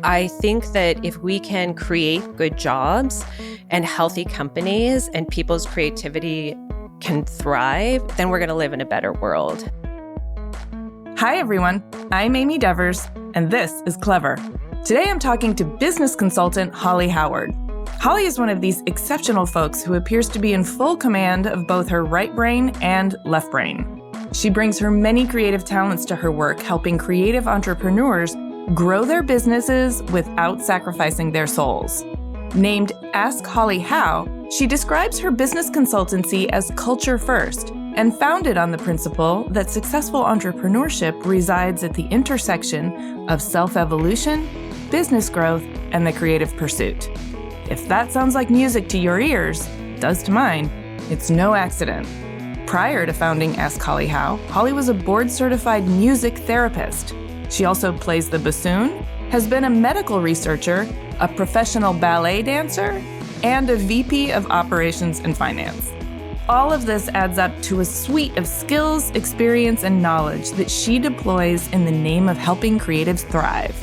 I think that if we can create good jobs and healthy companies and people's creativity can thrive, then we're going to live in a better world. Hi, everyone. I'm Amy Devers, and this is Clever. Today, I'm talking to business consultant Holly Howard. Holly is one of these exceptional folks who appears to be in full command of both her right brain and left brain. She brings her many creative talents to her work, helping creative entrepreneurs grow their businesses without sacrificing their souls. Named Ask Holly How, she describes her business consultancy as culture first and founded on the principle that successful entrepreneurship resides at the intersection of self-evolution, business growth, and the creative pursuit. If that sounds like music to your ears, does to mine, it's no accident. Prior to founding Ask Holly How, Holly was a board-certified music therapist. She also plays the bassoon, has been a medical researcher, a professional ballet dancer, and a VP of operations and finance. All of this adds up to a suite of skills, experience, and knowledge that she deploys in the name of helping creatives thrive.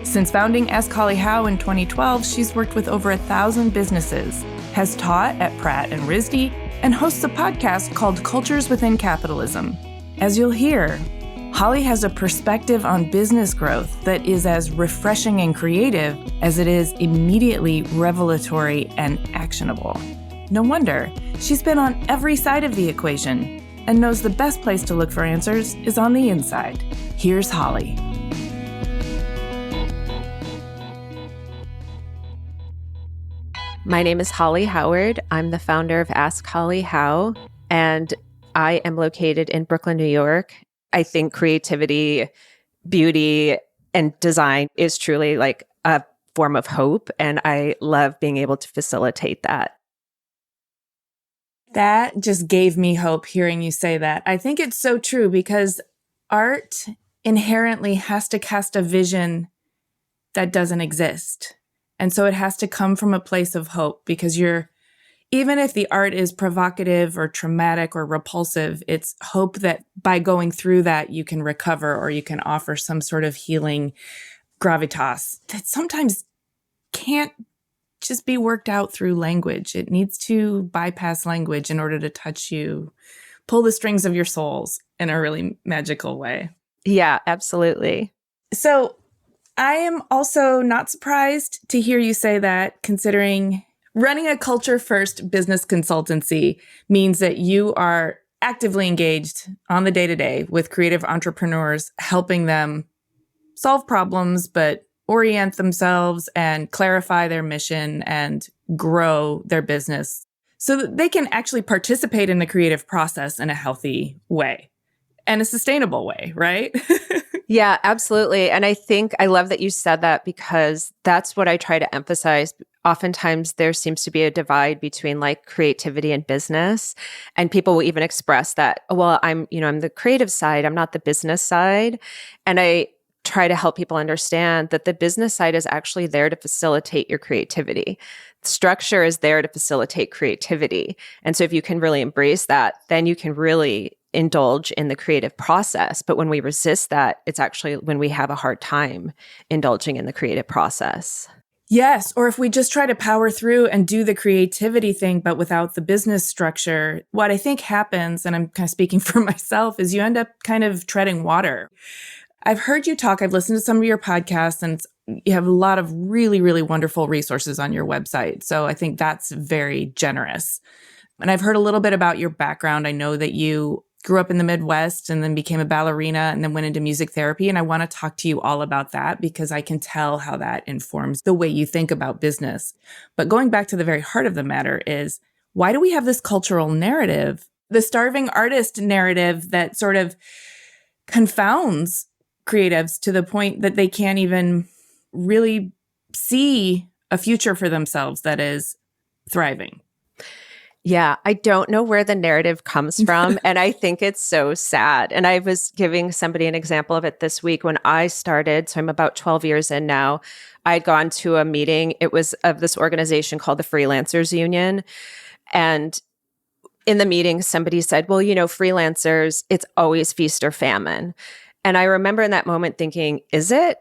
Since founding Ask Holly How in 2012, she's worked with over 1,000 businesses, has taught at Pratt & Risdy, and hosts a podcast called Cultures Within Capitalism. As you'll hear, Holly has a perspective on business growth that is as refreshing and creative as it is immediately revelatory and actionable. No wonder, she's been on every side of the equation and knows the best place to look for answers is on the inside. Here's Holly. My name is Holly Howard. I'm the founder of Ask Holly How, and I am located in Brooklyn, New York. I think creativity, beauty, and design is truly like a form of hope, and I love being able to facilitate that. That just gave me hope hearing you say that. I think it's so true because art inherently has to cast a vision that doesn't exist. And so it has to come from a place of hope because even if the art is provocative or traumatic or repulsive, it's hope that by going through that, you can recover or you can offer some sort of healing gravitas that sometimes can't just be worked out through language. It needs to bypass language in order to touch you, pull the strings of your souls in a really magical way. Yeah, absolutely. So I am also not surprised to hear you say that, considering running a culture-first business consultancy means that you are actively engaged on the day-to-day with creative entrepreneurs, helping them solve problems, but orient themselves and clarify their mission and grow their business so that they can actually participate in the creative process in a healthy way and a sustainable way, right? Yeah, absolutely. And I think I love that you said that because that's what I try to emphasize. Oftentimes there seems to be a divide between like creativity and business. And people will even express that, well, I'm the creative side, I'm not the business side. And I try to help people understand that the business side is actually there to facilitate your creativity. Structure is there to facilitate creativity. And so if you can really embrace that, then you can really indulge in the creative process. But when we resist that, it's actually when we have a hard time indulging in the creative process. Yes. Or if we just try to power through and do the creativity thing, but without the business structure, what I think happens, and I'm kind of speaking for myself, is you end up kind of treading water. I've heard you talk, I've listened to some of your podcasts, and you have a lot of really, really wonderful resources on your website. So I think that's very generous. And I've heard a little bit about your background. I know that you grew up in the Midwest and then became a ballerina and then went into music therapy. And I want to talk to you all about that because I can tell how that informs the way you think about business. But going back to the very heart of the matter is, why do we have this cultural narrative, the starving artist narrative that sort of confounds creatives to the point that they can't even really see a future for themselves that is thriving? Yeah, I don't know where the narrative comes from. And I think it's so sad. And I was giving somebody an example of it this week when I started. So I'm about 12 years in now. I'd gone to a meeting. It was of this organization called the Freelancers Union. And in the meeting, somebody said, well, freelancers, it's always feast or famine. And I remember in that moment thinking, is it?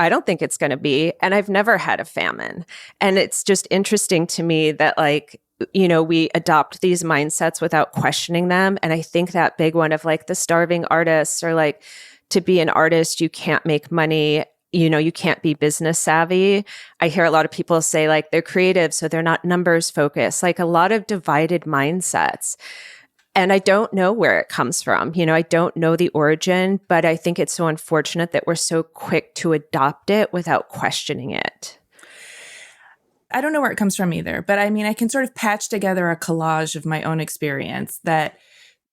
I don't think it's going to be. And I've never had a famine. And it's just interesting to me that like, we adopt these mindsets without questioning them. And I think that big one of like the starving artists, or like, to be an artist, you can't make money. You can't be business savvy. I hear a lot of people say like they're creative, so they're not numbers focused, like a lot of divided mindsets. And I don't know where it comes from. I don't know the origin, but I think it's so unfortunate that we're so quick to adopt it without questioning it. I don't know where it comes from either, but I mean, I can sort of patch together a collage of my own experience that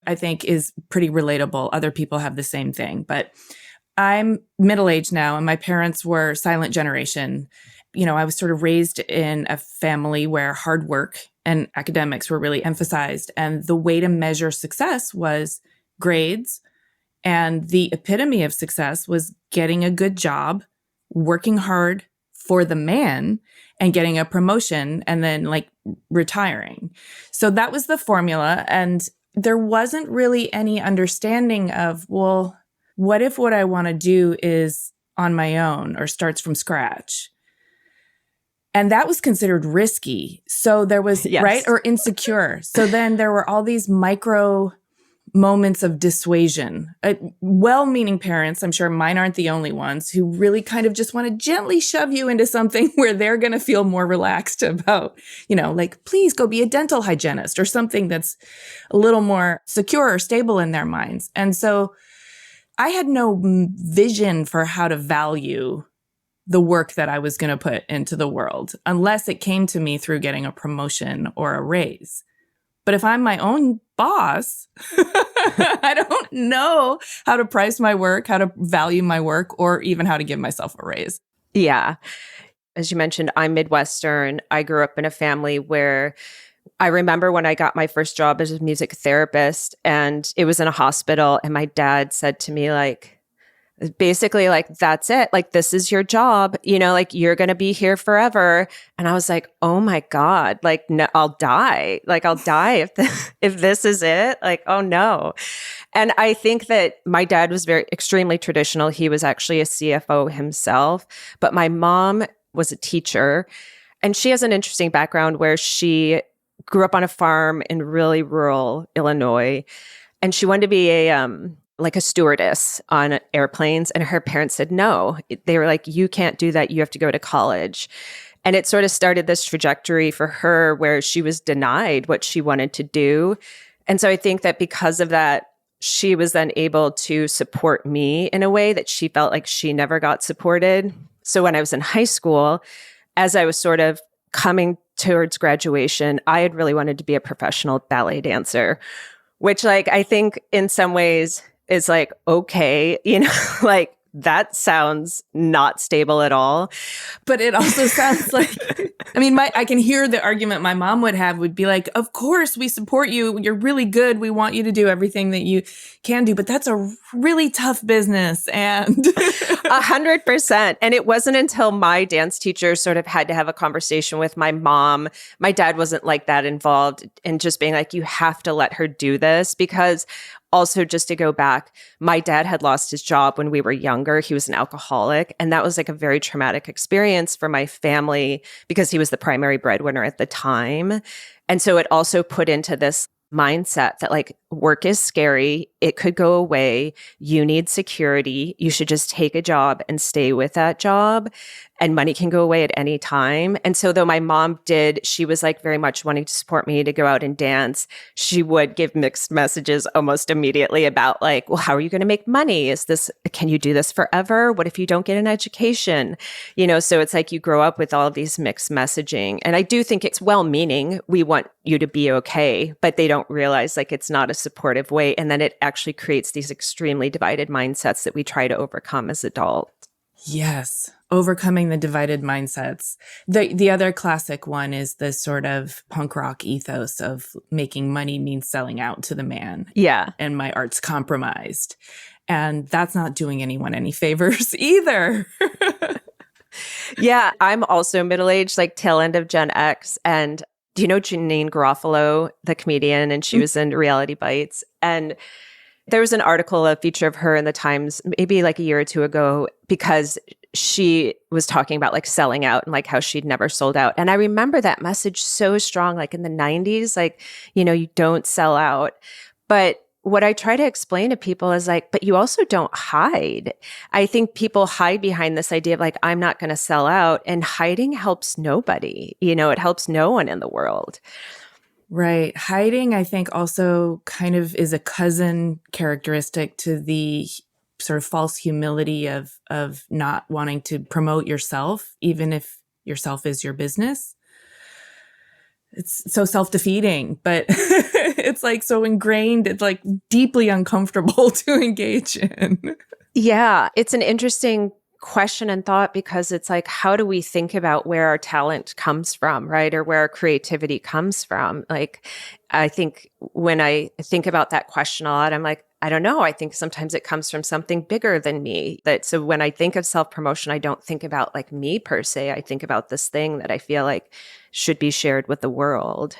I think is pretty relatable. Other people have the same thing, but I'm middle-aged now and my parents were silent generation. I was sort of raised in a family where hard work and academics were really emphasized. And the way to measure success was grades. And the epitome of success was getting a good job, working hard for the man, and getting a promotion, and then like retiring. So that was the formula. And there wasn't really any understanding of, well, what if what I want to do is on my own or starts from scratch? And that was considered risky. So there was, yes. Right? Or insecure. So then there were all these micro moments of dissuasion. Well-meaning parents, I'm sure mine aren't the only ones, who really kind of just want to gently shove you into something where they're going to feel more relaxed about, like, please go be a dental hygienist or something that's a little more secure or stable in their minds. And so I had no vision for how to value the work that I was going to put into the world unless it came to me through getting a promotion or a raise. But if I'm my own boss, I don't know how to price my work, how to value my work, or even how to give myself a raise. Yeah. As you mentioned, I'm Midwestern. I grew up in a family where I remember when I got my first job as a music therapist, and it was in a hospital, and my dad said to me, like, basically like, that's it. Like, this is your job, like you're going to be here forever. And I was like, oh my God, like, no, I'll die. Like, I'll die if this is it. Like, oh no. And I think that my dad was extremely traditional. He was actually a CFO himself, but my mom was a teacher, and she has an interesting background where she grew up on a farm in really rural Illinois, and she wanted to be a stewardess on airplanes. And her parents said, no. They were like, you can't do that. You have to go to college. And it sort of started this trajectory for her where she was denied what she wanted to do. And so I think that because of that, she was then able to support me in a way that she felt like she never got supported. So when I was in high school, as I was sort of coming towards graduation, I had really wanted to be a professional ballet dancer, which like, I think in some ways is like, okay, like that sounds not stable at all. But it also sounds like, I can hear the argument my mom would be like, of course we support you. You're really good. We want you to do everything that you can do, but that's a really tough business. And 100%. And it wasn't until my dance teacher sort of had to have a conversation with my mom. My dad wasn't like that involved, and just being like, you have to let her do this. Because also, just to go back, my dad had lost his job when we were younger. He was an alcoholic. And that was like a very traumatic experience for my family because he was the primary breadwinner at the time. And so it also put into this mindset that like work is scary. It could go away. You need security. You should just take a job and stay with that job. And money can go away at any time. And so though my mom she was like very much wanting to support me to go out and dance, she would give mixed messages almost immediately about like, well, how are you going to make money? Can you do this forever? What if you don't get an education? So it's like you grow up with all of these mixed messaging. And I do think it's well-meaning. We want you to be okay, but they don't realize like it's not a supportive way. And then it actually creates these extremely divided mindsets that we try to overcome as adults. Yes. Overcoming the divided mindsets. The other classic one is this sort of punk rock ethos of making money means selling out to the man. Yeah. And my art's compromised. And that's not doing anyone any favors either. Yeah. I'm also middle-aged, like tail end of Gen X. And do you know Janine Garofalo, the comedian? And she was in Reality Bites. And there was an article, a feature of her in the Times, maybe like a year or two ago, because she was talking about like selling out and like how she'd never sold out. And I remember that message so strong, like in the 90s, like, you don't sell out. But what I try to explain to people is like, but you also don't hide. I think people hide behind this idea of like, I'm not going to sell out, and hiding helps nobody. It helps no one in the world. Right. Hiding, I think, also kind of is a cousin characteristic to the sort of false humility of not wanting to promote yourself, even if yourself is your business. It's so self-defeating, but it's like so ingrained, it's like deeply uncomfortable to engage in. Yeah, it's an interesting question and thought, because it's like, how do we think about where our talent comes from, right? Or where our creativity comes from? Like, I think when I think about that question a lot, I'm like, I don't know. I think sometimes it comes from something bigger than me. So when I think of self-promotion, I don't think about like me per se. I think about this thing that I feel like should be shared with the world.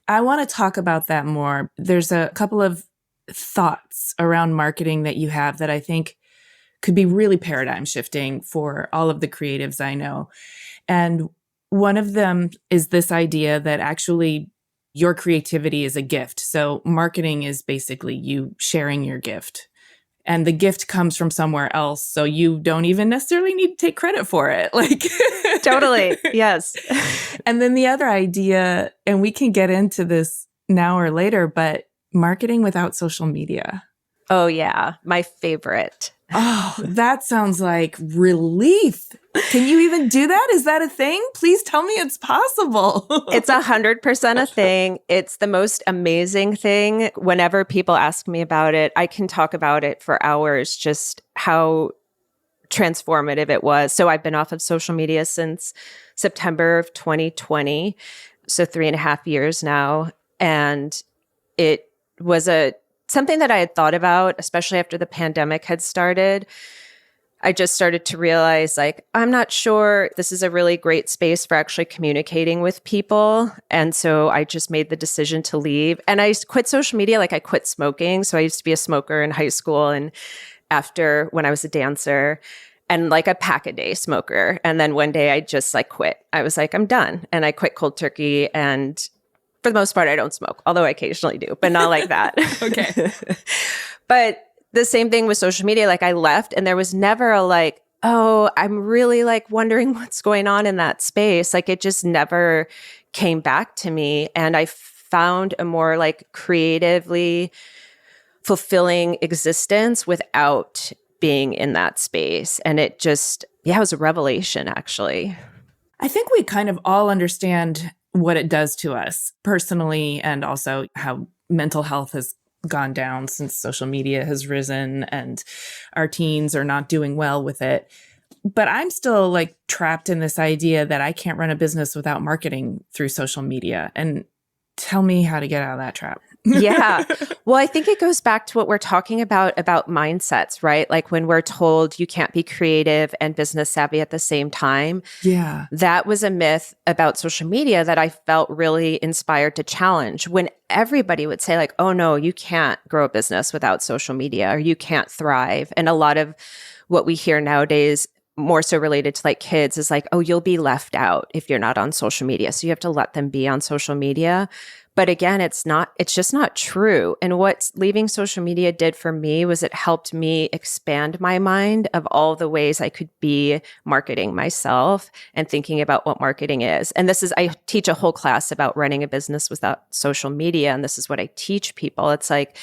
I want to talk about that more. There's a couple of thoughts around marketing that you have that I think could be really paradigm shifting for all of the creatives I know. And one of them is this idea that actually your creativity is a gift. So marketing is basically you sharing your gift. And the gift comes from somewhere else. So you don't even necessarily need to take credit for it. Like Totally. Yes. And then the other idea, and we can get into this now or later, but marketing without social media. Oh, yeah. My favorite. Oh, that sounds like relief. Can you even do that? Is that a thing? Please tell me it's possible. It's 100% a thing. It's the most amazing thing. Whenever people ask me about it, I can talk about it for hours, just how transformative it was. So I've been off of social media since September of 2020. So 3.5 years now. And it was something that I had thought about, especially after the pandemic had started. I just started to realize, like, I'm not sure this is a really great space for actually communicating with people. And so I just made the decision to leave. And I quit social media, like I quit smoking. So I used to be a smoker in high school and after when I was a dancer, and like a pack-a-day smoker. And then one day I just like quit. I was like, I'm done. And I quit cold turkey. And for the most part, I don't smoke, although I occasionally do, but not like that. Okay. But the same thing with social media. Like I left and there was never a like, oh, I'm really like wondering what's going on in that space. Like it just never came back to me. And I found a more like creatively fulfilling existence without being in that space. And it just, it was a revelation, actually. I think we kind of all understand what it does to us personally, and also how mental health has gone down since social media has risen and our teens are not doing well with it. But I'm still like trapped in this idea that I can't run a business without marketing through social media. And tell me how to get out of that trap. Yeah. Well, I think it goes back to what we're talking about mindsets, right? Like when we're told you can't be creative and business savvy at the same time. Yeah. That was a myth about social media that I felt really inspired to challenge, when everybody would say like, oh no, you can't grow a business without social media, or you can't thrive. And a lot of what we hear nowadays, more so related to like kids, is like, oh, you'll be left out if you're not on social media. So you have to let them be on social media. But again, it's just not true. And what leaving social media did for me was it helped me expand my mind of all the ways I could be marketing myself and thinking about what marketing is. And I teach a whole class about running a business without social media. And this is what I teach people. It's like,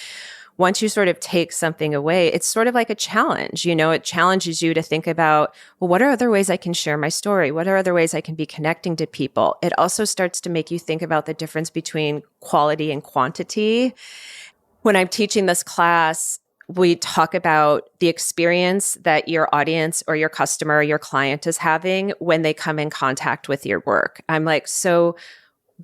once you sort of take something away, it's sort of like a challenge. It challenges you to think about, well, what are other ways I can share my story? What are other ways I can be connecting to people? It also starts to make you think about the difference between quality and quantity. When I'm teaching this class, we talk about the experience that your audience or your customer or your client is having when they come in contact with your work. I'm like, so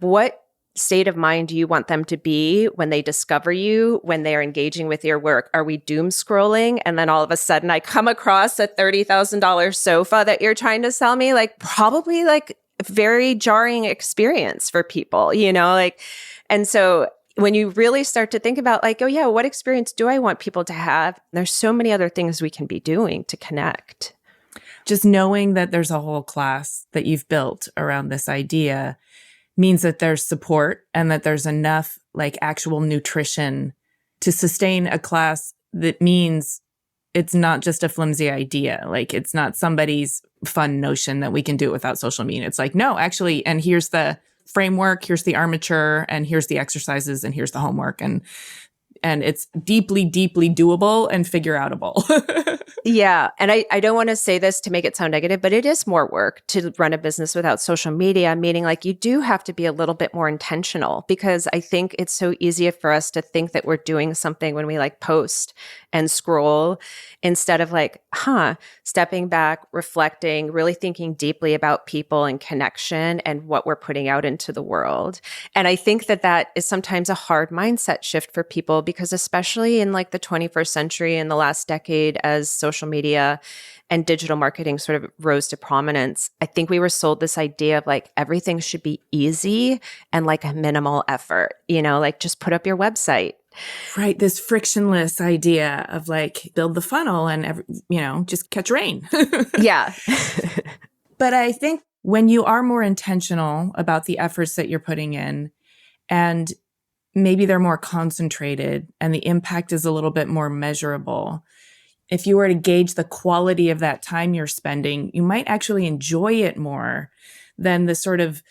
what state of mind do you want them to be when they discover you, when they're engaging with your work? Are we doom scrolling? And then all of a sudden I come across a $30,000 sofa that you're trying to sell me? Like probably like a very jarring experience for people, and so when you really start to think about like, oh yeah, what experience do I want people to have? There's so many other things we can be doing to connect. Just knowing that there's a whole class that you've built around this idea means that there's support and that there's enough like actual nutrition to sustain a class. That means it's not just a flimsy idea. Like it's not somebody's fun notion that we can do it without social media. It's like, no, actually, and here's the framework, here's the armature, and here's the exercises, and here's the homework. And it's deeply, deeply doable and figure outable. Yeah. And I don't want to say this to make it sound negative, but it is more work to run a business without social media, meaning like you do have to be a little bit more intentional, because I think it's so easy for us to think that we're doing something when we like post and scroll, instead of like, stepping back, reflecting, really thinking deeply about people and connection and what we're putting out into the world. And I think that that is sometimes a hard mindset shift for people, because especially in like the 21st century, in the last decade, as social media and digital marketing sort of rose to prominence, I think we were sold this idea of like everything should be easy and like a minimal effort, like just put up your website. Right. This frictionless idea of like build the funnel and, just catch rain. Yeah. But I think when you are more intentional about the efforts that you're putting in, and maybe they're more concentrated and the impact is a little bit more measurable, if you were to gauge the quality of that time you're spending, you might actually enjoy it more than the sort of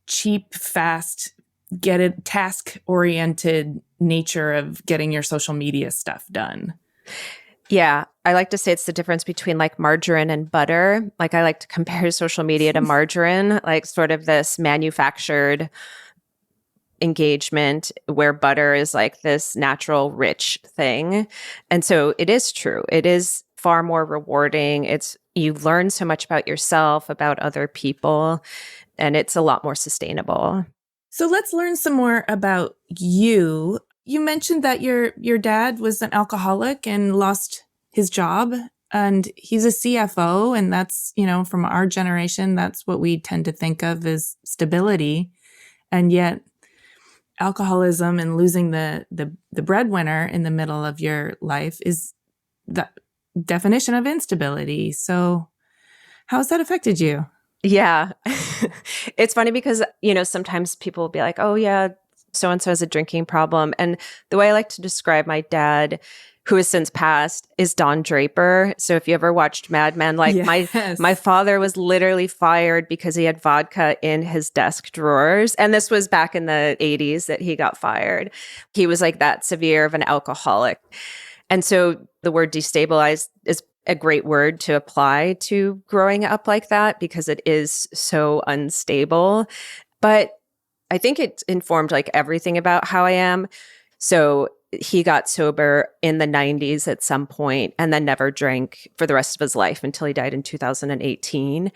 cheap, fast, get it task-oriented nature of getting your social media stuff done. Yeah. I like to say it's the difference between like margarine and butter. Like I like to compare social media to margarine, like sort of this manufactured engagement, where butter is like this natural, rich thing. And so it is true. It is far more rewarding. You learn so much about yourself, about other people, and it's a lot more sustainable. So let's learn some more about you. You mentioned that your dad was an alcoholic and lost his job, and he's a CFO. And that's, from our generation, that's what we tend to think of as stability. And yet alcoholism and losing the breadwinner in the middle of your life is the definition of instability. So how has that affected you? Yeah. It's funny because, sometimes people will be like, oh yeah, so-and-so has a drinking problem. And the way I like to describe my dad, who has since passed, is Don Draper. So if you ever watched Mad Men, like Yes. my father was literally fired because he had vodka in his desk drawers. And this was back in the 80s that he got fired. He was like that severe of an alcoholic. And so the word destabilized is a great word to apply to growing up like that, because it is so unstable. But I think it informed like everything about how I am. So he got sober in the 90s at some point and then never drank for the rest of his life until he died in 2018.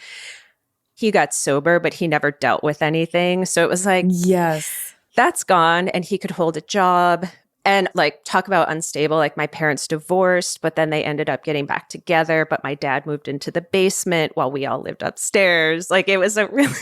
He got sober, but he never dealt with anything. So it was like, yes, that's gone. And he could hold a job. And like, talk about unstable, like my parents divorced, but then they ended up getting back together. But my dad moved into the basement while we all lived upstairs. Like it was a really...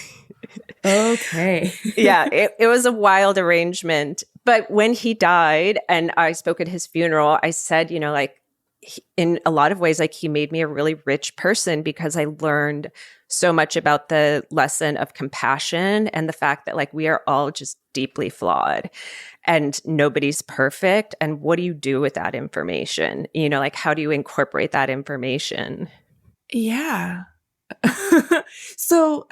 Okay. Yeah, it was a wild arrangement. But when he died and I spoke at his funeral, I said, in a lot of ways, like he made me a really rich person, because I learned so much about the lesson of compassion and the fact that like we are all just deeply flawed and nobody's perfect. And what do you do with that information? Like how do you incorporate that information? Yeah. So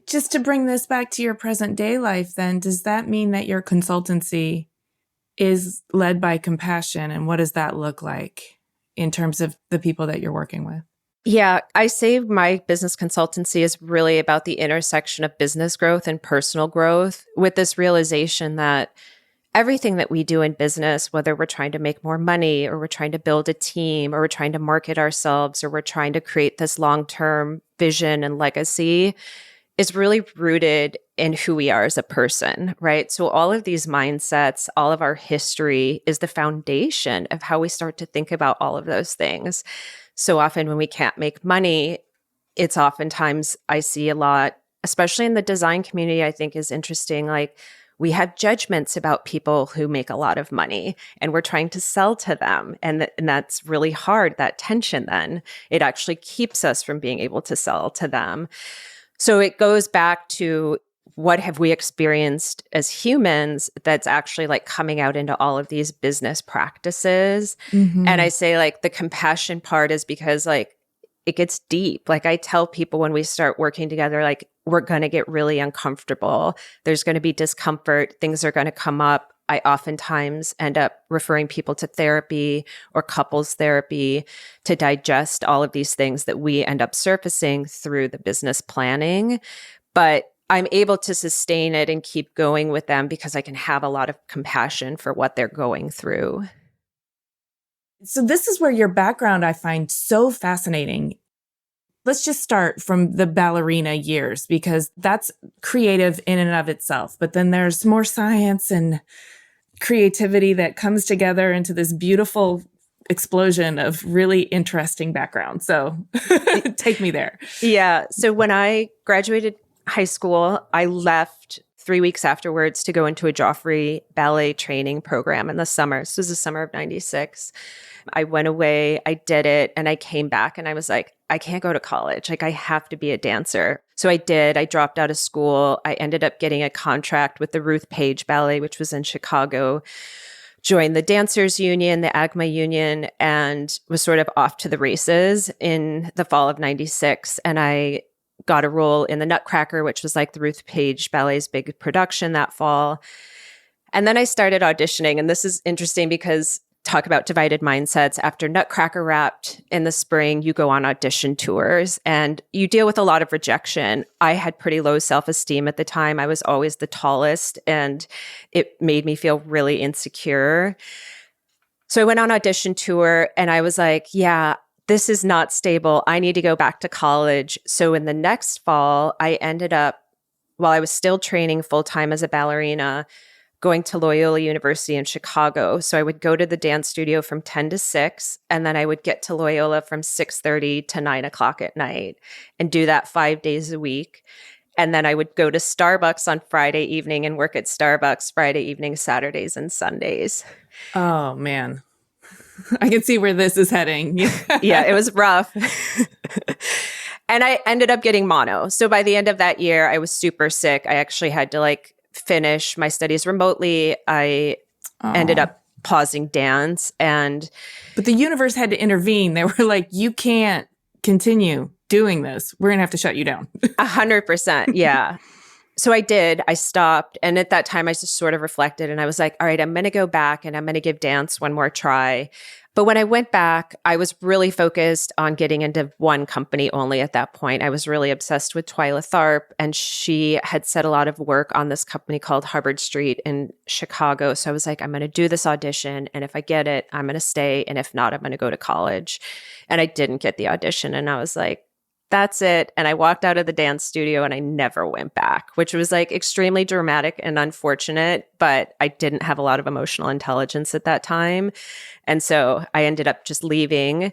just to bring this back to your present day life, then, does that mean that your consultancy is led by compassion? And what does that look like in terms of the people that you're working with? Yeah, I say my business consultancy is really about the intersection of business growth and personal growth, with this realization that everything that we do in business, whether we're trying to make more money or we're trying to build a team or we're trying to market ourselves or we're trying to create this long-term vision and legacy, is really rooted in who we are as a person, right? So all of these mindsets, all of our history is the foundation of how we start to think about all of those things. So often when we can't make money, it's oftentimes, I see a lot, especially in the design community, I think is interesting. Like we have judgments about people who make a lot of money and we're trying to sell to them. And that's really hard, that tension then. It actually keeps us from being able to sell to them. So it goes back to what have we experienced as humans that's actually like coming out into all of these business practices. Mm-hmm. And I say like the compassion part is because like it gets deep. Like I tell people when we start working together, like we're going to get really uncomfortable. There's going to be discomfort. Things are going to come up. I oftentimes end up referring people to therapy or couples therapy to digest all of these things that we end up surfacing through the business planning. But I'm able to sustain it and keep going with them because I can have a lot of compassion for what they're going through. So this is where your background I find so fascinating. Let's just start from the ballerina years, because that's creative in and of itself. But then there's more science and creativity that comes together into this beautiful explosion of really interesting background. So take me there. Yeah. So when I graduated high school, I left 3 weeks afterwards to go into a Joffrey ballet training program in the summer. This was the summer of 96. I went away, I did it, and I came back and I was like, I can't go to college. Like I have to be a dancer. So I did. I dropped out of school. I ended up getting a contract with the Ruth Page Ballet, which was in Chicago, joined the Dancers Union, the AGMA Union, and was sort of off to the races in the fall of 96. And I got a role in the Nutcracker, which was like the Ruth Page Ballet's big production that fall. And then I started auditioning. And this is interesting because talk about divided mindsets. After Nutcracker wrapped in the spring, you go on audition tours and you deal with a lot of rejection. I had pretty low self-esteem at the time. I was always the tallest and it made me feel really insecure. So I went on audition tour and I was like, yeah, this is not stable. I need to go back to college. So in the next fall, I ended up, while I was still training full-time as a ballerina, going to Loyola University in Chicago. So I would go to the dance studio from 10 to 6, and then I would get to Loyola from 6:30 to 9 o'clock at night and do that 5 days a week. And then I would go to Starbucks on Friday evening and work at Starbucks Friday evening, Saturdays, and Sundays. Oh, man. I can see where this is heading. Yeah, it was rough. And I ended up getting mono. So by the end of that year, I was super sick. I actually had to like finish my studies remotely. I ended up pausing dance But the universe had to intervene. They were like, you can't continue doing this. We're going to have to shut you down. 100%. Yeah. So I did. I stopped. And at that time, I just sort of reflected and I was like, all right, I'm going to go back and I'm going to give dance one more try. But when I went back, I was really focused on getting into one company only at that point. I was really obsessed with Twyla Tharp, and she had set a lot of work on this company called Hubbard Street in Chicago. So I was like, I'm going to do this audition. And if I get it, I'm going to stay. And if not, I'm going to go to college. And I didn't get the audition. And I was like, that's it. And I walked out of the dance studio and I never went back, which was like extremely dramatic and unfortunate, but I didn't have a lot of emotional intelligence at that time. And so I ended up just leaving.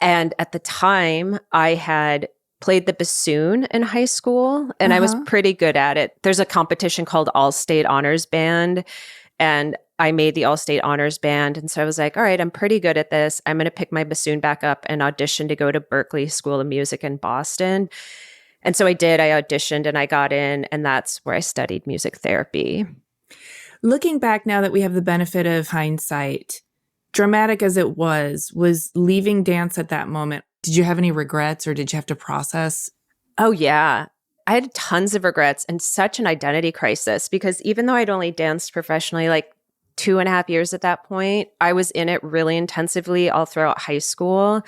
And at the time, I had played the bassoon in high school and I was pretty good at it. There's a competition called All-State Honors Band, and I made the All-State Honors Band. And so I was like, all right, I'm pretty good at this. I'm going to pick my bassoon back up and audition to go to Berklee School of Music in Boston. And so I did. I auditioned and I got in, and that's where I studied music therapy. Looking back now that we have the benefit of hindsight, dramatic as it was leaving dance at that moment. Did you have any regrets or did you have to process? Oh, yeah. I had tons of regrets and such an identity crisis because even though I'd only danced professionally like 2.5 years at that point, I was in it really intensively all throughout high school.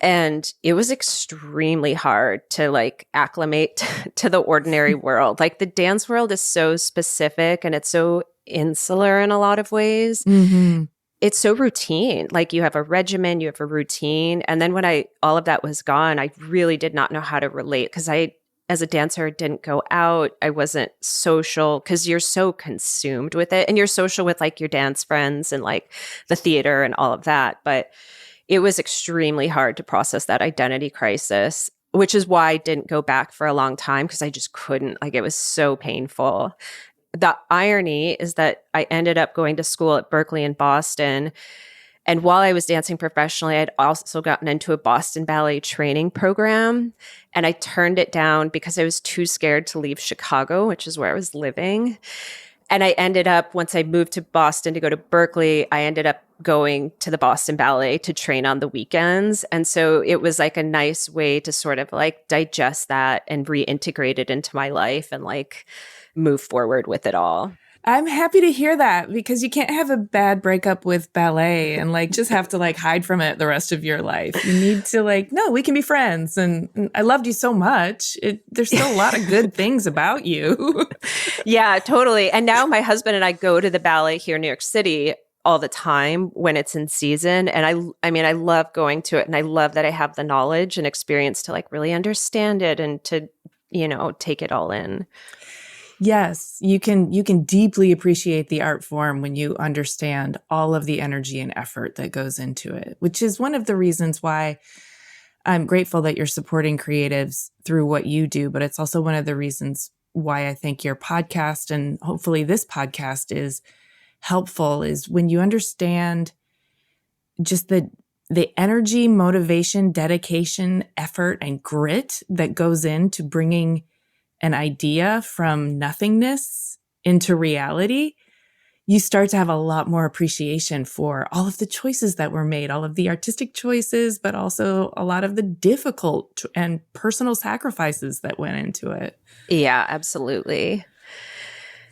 And it was extremely hard to like acclimate to the ordinary world. Like the dance world is so specific and it's so insular in a lot of ways. Mm-hmm. It's so routine. Like you have a regimen, you have a routine. And then when all of that was gone, I really did not know how to relate because as a dancer, didn't go out. I wasn't social because you're so consumed with it. And you're social with like your dance friends and like the theater and all of that. But it was extremely hard to process that identity crisis, which is why I didn't go back for a long time because I just couldn't. Like it was so painful. the irony is that I ended up going to school at Berkeley in Boston. And while I was dancing professionally, I'd also gotten into a Boston ballet training program. And I turned it down because I was too scared to leave Chicago, which is where I was living. And I ended up, once I moved to Boston to go to Berkeley, I ended up going to the Boston Ballet to train on the weekends. And so it was like a nice way to sort of like digest that and reintegrate it into my life and like move forward with it all. I'm happy to hear that, because you can't have a bad breakup with ballet and like just have to like hide from it the rest of your life. You need to like, no, we can be friends. And I loved you so much. There's still a lot of good things about you. Yeah, totally. And now my husband and I go to the ballet here in New York City all the time when it's in season. And I mean, I love going to it, and I love that I have the knowledge and experience to like really understand it and to, take it all in. Yes, you can deeply appreciate the art form when you understand all of the energy and effort that goes into it, which is one of the reasons why I'm grateful that you're supporting creatives through what you do. But it's also one of the reasons why I think your podcast, and hopefully this podcast, is helpful, is when you understand just the energy, motivation, dedication, effort, and grit that goes into bringing an idea from nothingness into reality, you start to have a lot more appreciation for all of the choices that were made, all of the artistic choices, but also a lot of the difficult and personal sacrifices that went into it. Yeah, absolutely.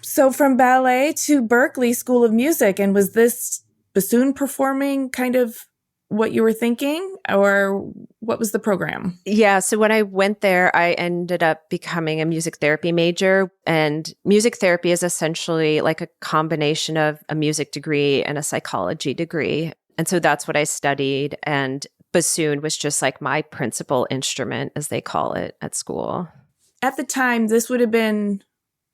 So from ballet to Berklee School of Music, and was this bassoon performing kind of what you were thinking, or what was the program? Yeah. So when I went there, I ended up becoming a music therapy major. And music therapy is essentially like a combination of a music degree and a psychology degree. And so that's what I studied. And bassoon was just like my principal instrument, as they call it at school. At the time, this would have been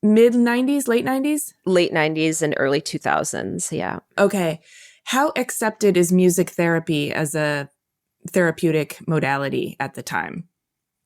mid-90s, late 90s? Late 90s and early 2000s. Yeah. Okay. How accepted is music therapy as a therapeutic modality at the time?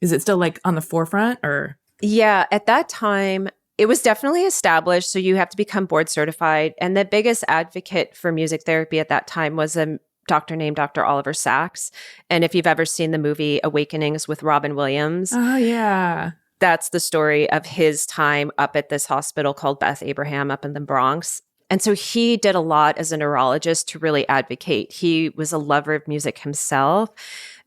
Is it still like on the forefront, or? Yeah, at that time, it was definitely established. So you have to become board certified. And the biggest advocate for music therapy at that time was a doctor named Dr. Oliver Sacks. And if you've ever seen the movie Awakenings with Robin Williams. Oh, yeah. That's the story of his time up at this hospital called Beth Abraham up in the Bronx. And so he did a lot as a neurologist to really advocate. He was a lover of music himself.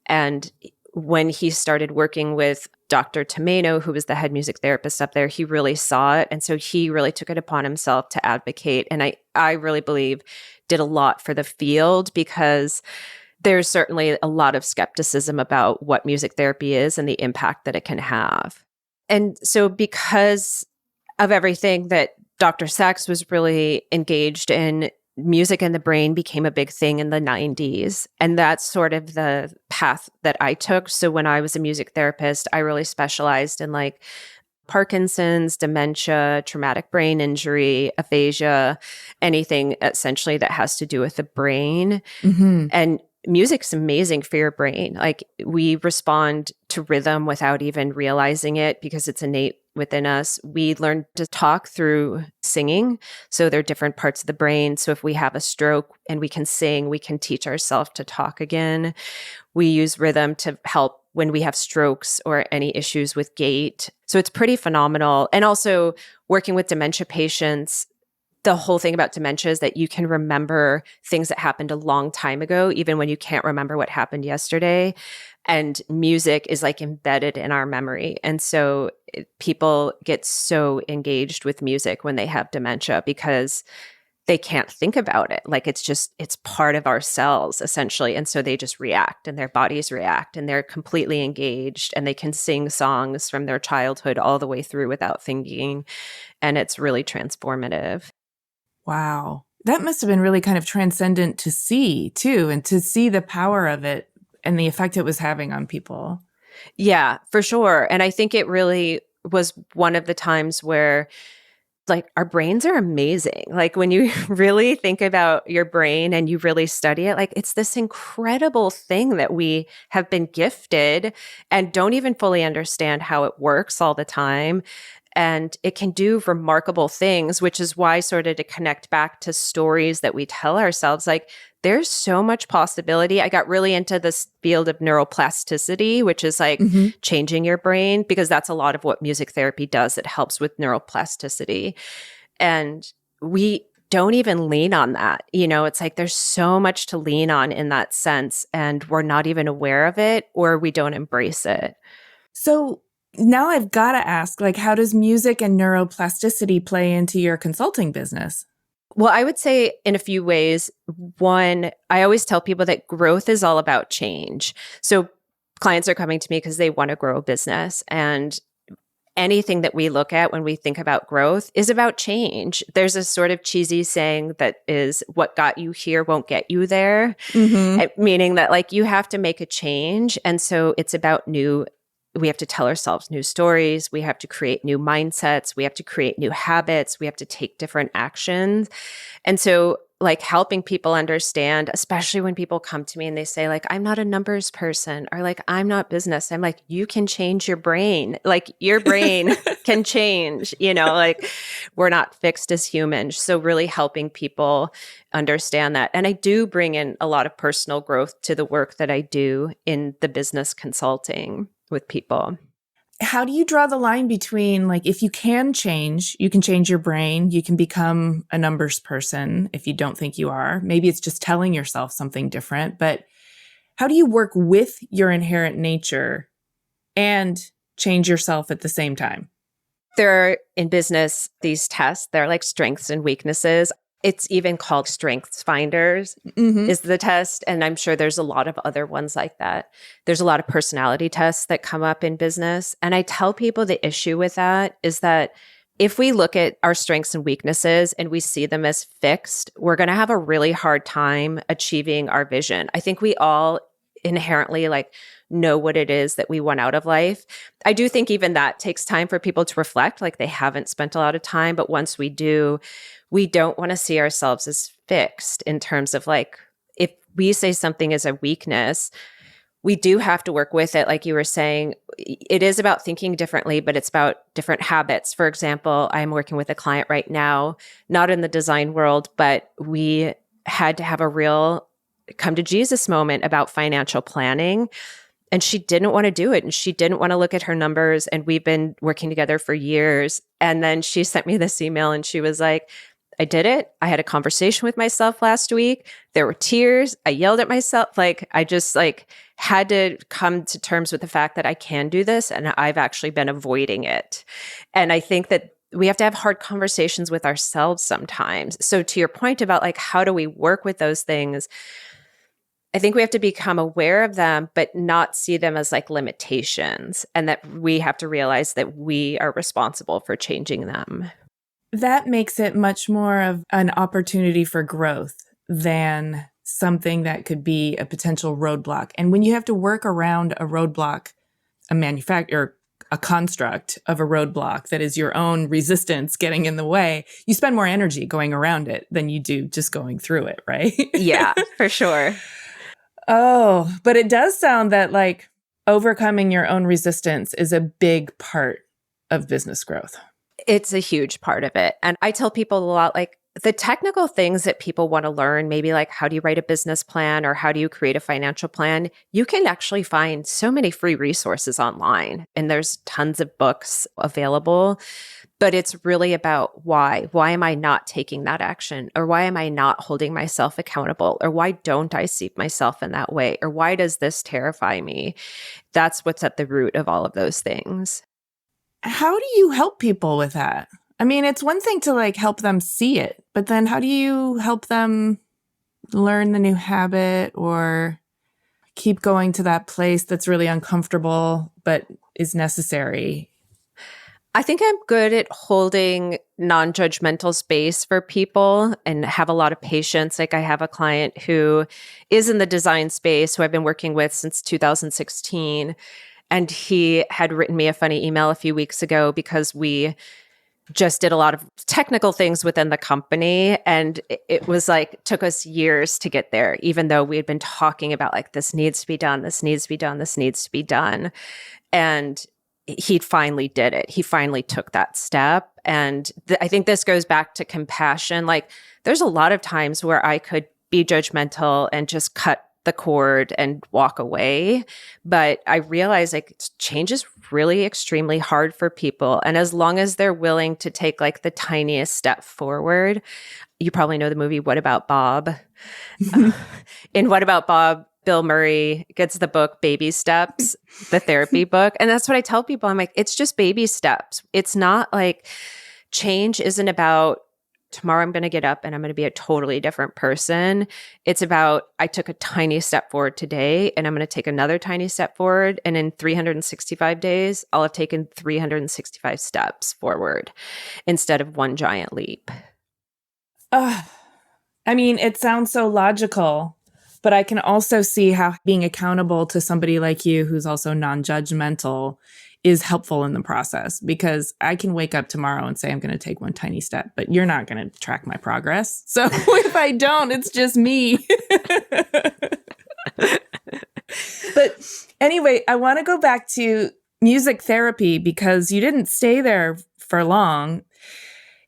And when he started working with Dr. Tomeno, who was the head music therapist up there, he really saw it. And so he really took it upon himself to advocate. And I really believe did a lot for the field, because there's certainly a lot of skepticism about what music therapy is and the impact that it can have. And so because of everything that Dr. Sachs was really engaged in, music and the brain became a big thing in the 90s. And that's sort of the path that I took. So when I was a music therapist, I really specialized in like Parkinson's, dementia, traumatic brain injury, aphasia, anything essentially that has to do with the brain. Mm-hmm. And music's amazing for your brain. Like, we respond to rhythm without even realizing it because it's innate within us. We learn to talk through singing. So there are different parts of the brain. So if we have a stroke and we can sing, we can teach ourselves to talk again. We use rhythm to help when we have strokes or any issues with gait. So it's pretty phenomenal. And also working with dementia patients, the whole thing about dementia is that you can remember things that happened a long time ago, even when you can't remember what happened yesterday. And music is like embedded in our memory. And so people get so engaged with music when they have dementia because they can't think about it. Like, it's part of our cells essentially. And so they just react and their bodies react and they're completely engaged and they can sing songs from their childhood all the way through without thinking. And it's really transformative. Wow. That must have been really kind of transcendent to see too, and to see the power of it and the effect it was having on people. Yeah, for sure. And I think it really was one of the times where like our brains are amazing. Like when you really think about your brain and you really study it, like it's this incredible thing that we have been gifted and don't even fully understand how it works all the time. And it can do remarkable things, which is why, sort of to connect back to stories that we tell ourselves, like there's so much possibility. I got really into this field of neuroplasticity, which is like changing your brain, because that's a lot of what music therapy does. It helps with neuroplasticity. And we don't even lean on that. You know, it's like there's so much to lean on in that sense, and we're not even aware of it, or we don't embrace it. So now I've got to ask, like, how does music and neuroplasticity play into your consulting business? Well, I would say in a few ways. One, I always tell people that growth is all about change. So clients are coming to me because they want to grow a business. And anything that we look at when we think about growth is about change. There's a sort of cheesy saying that is, what got you here won't get you there, meaning that like you have to make a change. And so it's about we have to tell ourselves new stories. We have to create new mindsets. We have to create new habits. We have to take different actions. And so like helping people understand, especially when people come to me and they say like, I'm not a numbers person, or like, I'm not business. I'm like, you can change your brain. Like your brain can change, you know, like we're not fixed as humans. So really helping people understand that. And I do bring in a lot of personal growth to the work that I do in the business consulting with people. How do you draw the line between, like, if you can change your brain, you can become a numbers person if you don't think you are. Maybe it's just telling yourself something different, but how do you work with your inherent nature and change yourself at the same time? There are in business these tests, they're like strengths and weaknesses. It's even called Strengths Finders is the test. And I'm sure there's a lot of other ones like that. There's a lot of personality tests that come up in business. And I tell people the issue with that is that if we look at our strengths and weaknesses and we see them as fixed, we're going to have a really hard time achieving our vision. I think we all inherently like know what it is that we want out of life. I do think even that takes time for people to reflect, like they haven't spent a lot of time. But once we do, we don't want to see ourselves as fixed in terms of like, if we say something is a weakness, we do have to work with it. Like you were saying, it is about thinking differently, but it's about different habits. For example, I'm working with a client right now, not in the design world, but we had to have a real come to Jesus moment about financial planning. And she didn't want to do it. And she didn't want to look at her numbers. And we've been working together for years. And then she sent me this email and she was like, I did it. I had a conversation with myself last week. There were tears. I yelled at myself. Like, I just like had to come to terms with the fact that I can do this. And I've actually been avoiding it. And I think that we have to have hard conversations with ourselves sometimes. So to your point about like, how do we work with those things? I think we have to become aware of them, but not see them as like limitations, and that we have to realize that we are responsible for changing them. That makes it much more of an opportunity for growth than something that could be a potential roadblock. And when you have to work around a roadblock, a construct of a roadblock that is your own resistance getting in the way, you spend more energy going around it than you do just going through it, right? Yeah, for sure. Oh, but it does sound that like overcoming your own resistance is a big part of business growth. It's a huge part of it. And I tell people a lot, like the technical things that people want to learn, maybe like how do you write a business plan or how do you create a financial plan? You can actually find so many free resources online, and there's tons of books available. But it's really about why. Why am I not taking that action? Or why am I not holding myself accountable? Or why don't I see myself in that way? Or why does this terrify me? That's what's at the root of all of those things. How do you help people with that? I mean, it's one thing to like help them see it, but then how do you help them learn the new habit or keep going to that place that's really uncomfortable but is necessary? I think I'm good at holding non-judgmental space for people and have a lot of patience. Like I have a client who is in the design space who I've been working with since 2016. And he had written me a funny email a few weeks ago because we just did a lot of technical things within the company. And it was like, took us years to get there, even though we had been talking about like, this needs to be done, this needs to be done, this needs to be done. And he finally did it. He finally took that step. And I think this goes back to compassion. Like, there's a lot of times where I could be judgmental and just cut the cord and walk away. But I realize like change is really extremely hard for people. And as long as they're willing to take like the tiniest step forward, you probably know the movie What About Bob? In What About Bob, Bill Murray gets the book Baby Steps, the therapy book. And that's what I tell people. I'm like, it's just baby steps. It's not like change isn't about tomorrow I'm going to get up and I'm going to be a totally different person. It's about I took a tiny step forward today and I'm going to take another tiny step forward. And in 365 days, I'll have taken 365 steps forward instead of one giant leap. I mean, it sounds so logical. But I can also see how being accountable to somebody like you, who's also non-judgmental, is helpful in the process, because I can wake up tomorrow and say I'm going to take one tiny step, but you're not going to track my progress. So if I don't, it's just me. But anyway, I want to go back to music therapy because you didn't stay there for long.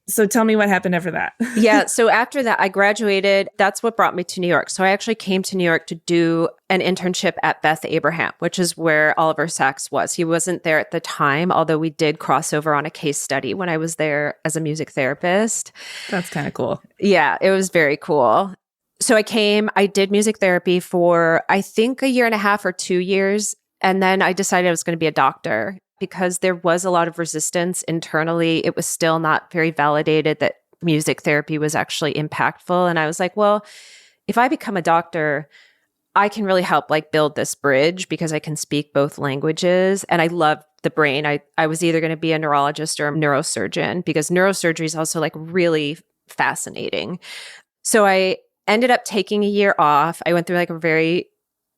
So tell me what happened after that. Yeah. So after that, I graduated. That's what brought me to New York. So I actually came to New York to do an internship at Beth Abraham, which is where Oliver Sacks was. He wasn't there at the time, although we did cross over on a case study when I was there as a music therapist. That's kind of cool. Yeah, it was very cool. So I did music therapy for, I think, 1.5 or 2 years. And then I decided I was going to be a doctor. Because there was a lot of resistance internally. It was still not very validated that music therapy was actually impactful. And I was like, well, if I become a doctor, I can really help like build this bridge because I can speak both languages. And I love the brain. I was either going to be a neurologist or a neurosurgeon because neurosurgery is also like really fascinating. So I ended up taking a year off. I went through like a very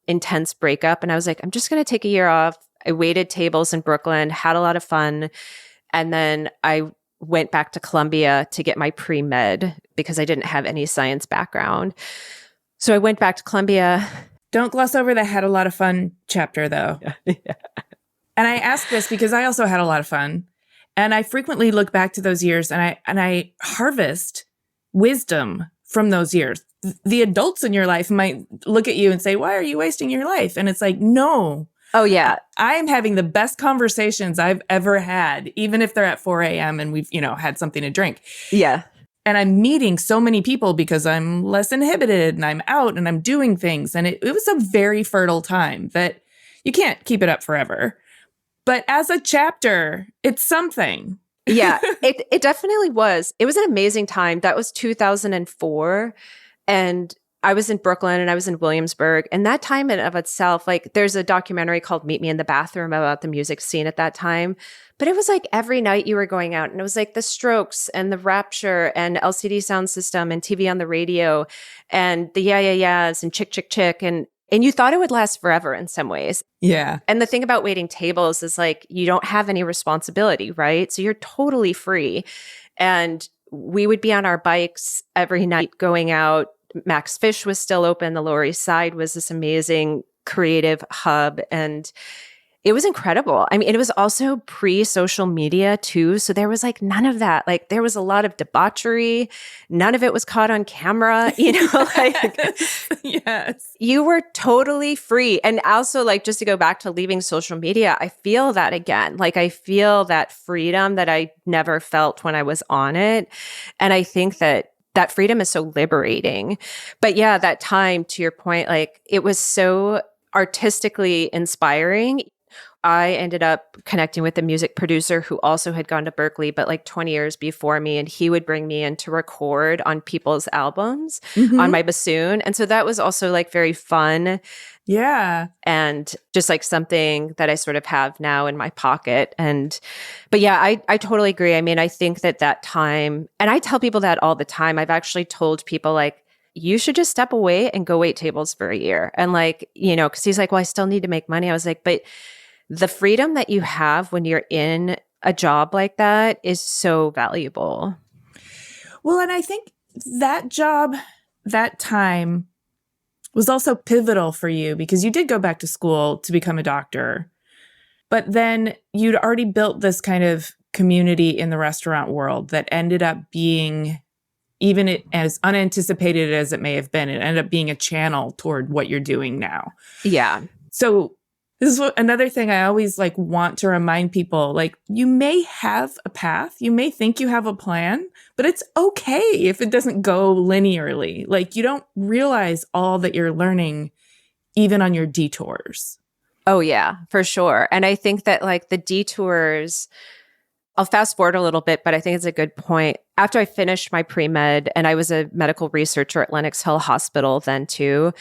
intense breakup and I was like, I'm just going to take a year off. I waited tables in Brooklyn, had a lot of fun. And then I went back to Columbia to get my pre-med because I didn't have any science background. So I went back to Columbia. Don't gloss over the had a lot of fun chapter though. Yeah. And I ask this because I also had a lot of fun. And I frequently look back to those years and I harvest wisdom from those years. The adults in your life might look at you and say, why are you wasting your life? And it's like, no. Oh, yeah. I'm having the best conversations I've ever had, even if they're at 4 a.m. and we've, had something to drink. Yeah. And I'm meeting so many people because I'm less inhibited and I'm out and I'm doing things. And it was a very fertile time that you can't keep it up forever. But as a chapter, it's something. Yeah, it definitely was. It was an amazing time. That was 2004. And I was in Brooklyn and I was in Williamsburg. And that time in of itself, like there's a documentary called Meet Me in the Bathroom about the music scene at that time. But it was like every night you were going out and it was like the Strokes and the Rapture and LCD Sound System and TV on the radio and the Yeah Yeah Yeahs and Chick Chick Chick. And you thought it would last forever in some ways. Yeah. And the thing about waiting tables is like you don't have any responsibility, right? So you're totally free. And we would be on our bikes every night going out. Max Fish was still open. The Lower East Side was this amazing creative hub. And it was incredible. I mean, it was also pre-social media too. So there was like none of that. Like there was a lot of debauchery. None of it was caught on camera, like yes. You were totally free. And also like just to go back to leaving social media, I feel that again. Like I feel that freedom that I never felt when I was on it. And I think that freedom is so liberating. But yeah, that time, to your point, like it was so artistically inspiring. I ended up connecting with a music producer who also had gone to Berklee, but like 20 years before me. And he would bring me in to record on people's albums on my bassoon. And so that was also like very fun. Yeah. And just like something that I sort of have now in my pocket. But yeah, I totally agree. I mean, I think that time, and I tell people that all the time. I've actually told people like, you should just step away and go wait tables for a year. And like, because he's like, well, I still need to make money. I was like, but the freedom that you have when you're in a job like that is so valuable. Well, and I think that job, that time was also pivotal for you because you did go back to school to become a doctor. But then you'd already built this kind of community in the restaurant world that ended up being, even as unanticipated as it may have been, it ended up being a channel toward what you're doing now. Yeah. So this is another thing I always want to remind people, you may have a path, you may think you have a plan, but it's okay if it doesn't go linearly. You don't realize all that you're learning even on your detours. Oh, yeah, for sure. And I think that the detours, I'll fast forward a little bit, but I think it's a good point. After I finished my pre-med, and I was a medical researcher at Lenox Hill Hospital then too,